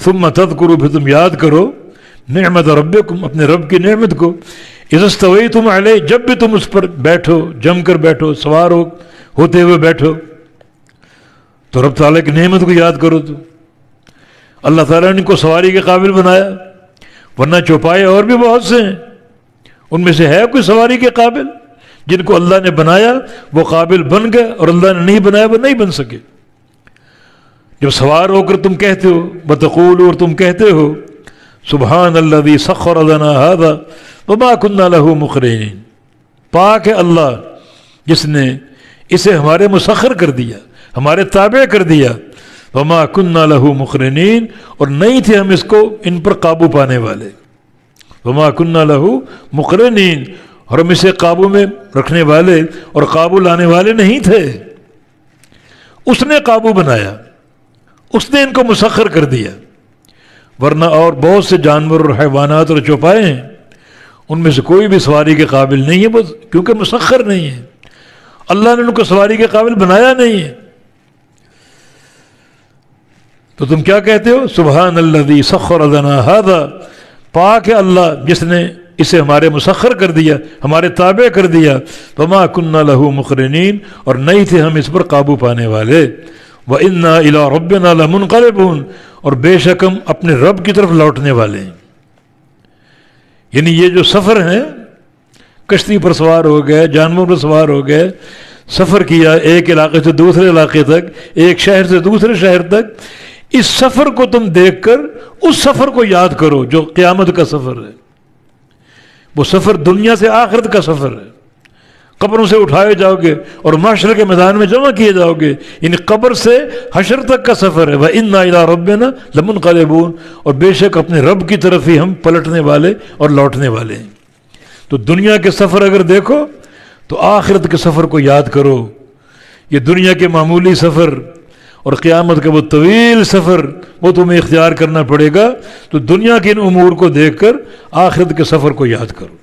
ثم تذکروا، پھر تم یاد کرو نعمت ربکم، اپنے رب کی نعمت کو، اذا استویتم علیہ، جب بھی تم اس پر بیٹھو، جم کر بیٹھو، سوار ہوتے ہوئے بیٹھو، تو رب تعالیٰ کی نعمت کو یاد کرو۔ تو اللہ تعالیٰ نے ان کو سواری کے قابل بنایا، ورنہ چوپائے اور بھی بہت سے ہیں، ان میں سے ہے کوئی سواری کے قابل؟ جن کو اللہ نے بنایا وہ قابل بن گئے، اور اللہ نے نہیں بنایا وہ نہیں بن سکے۔ جب سوار ہو کر تم کہتے ہو بتقول، اور تم کہتے ہو سبحان الذی سخر لنا ھذا وما كنا له مقرنین، پاک ہے اللہ جس نے اسے ہمارے مسخر کر دیا، ہمارے تابع کر دیا، وما كنا له مقرنین، اور نہیں تھے ہم اس کو ان پر قابو پانے والے، وما كنا له مقرنین، اور ہم اسے قابو میں رکھنے والے اور قابو لانے والے نہیں تھے۔ اس نے قابو بنایا، اس نے ان کو مسخر کر دیا، ورنہ اور بہت سے جانور اور حیوانات اور چوپائے ہیں، ان میں سے کوئی بھی سواری کے قابل نہیں ہے، بس کیونکہ مسخر نہیں ہے، اللہ نے ان کو سواری کے قابل بنایا نہیں ہے۔ تو تم کیا کہتے ہو؟ سبحان الذی سخر لنا ھذا، پاک ہے اللہ جس نے اسے ہمارے مسخر کر دیا، ہمارے تابع کر دیا، وما كنا له مقرنین، اور نہیں تھے ہم اس پر قابو پانے والے، وَإِنَّا إِلَىٰ رَبِّنَا لَمُنْقَلِبُونَ، اور بے شک ہم اپنے رب کی طرف لوٹنے والے ہیں۔ یعنی یہ جو سفر ہیں، کشتی پر سوار ہو گئے، جانوروں پر سوار ہو گئے، سفر کیا ایک علاقے سے دوسرے علاقے تک، ایک شہر سے دوسرے شہر تک، اس سفر کو تم دیکھ کر اس سفر کو یاد کرو جو قیامت کا سفر ہے۔ وہ سفر دنیا سے آخرت کا سفر ہے، قبروں سے اٹھائے جاؤ گے اور محشر کے میدان میں جمع کیے جاؤ گے، یعنی قبر سے حشر تک کا سفر ہے۔ وَإِنَّا إِلَىٰ رَبِّنَا لَمُنْقَلِبُونَ، اور بے شک اپنے رب کی طرف ہی ہم پلٹنے والے اور لوٹنے والے ہیں۔ تو دنیا کے سفر اگر دیکھو تو آخرت کے سفر کو یاد کرو۔ یہ دنیا کے معمولی سفر اور قیامت کا وہ طویل سفر وہ تمہیں اختیار کرنا پڑے گا، تو دنیا کے ان امور کو دیکھ کر آخرت کے سفر کو یاد کرو۔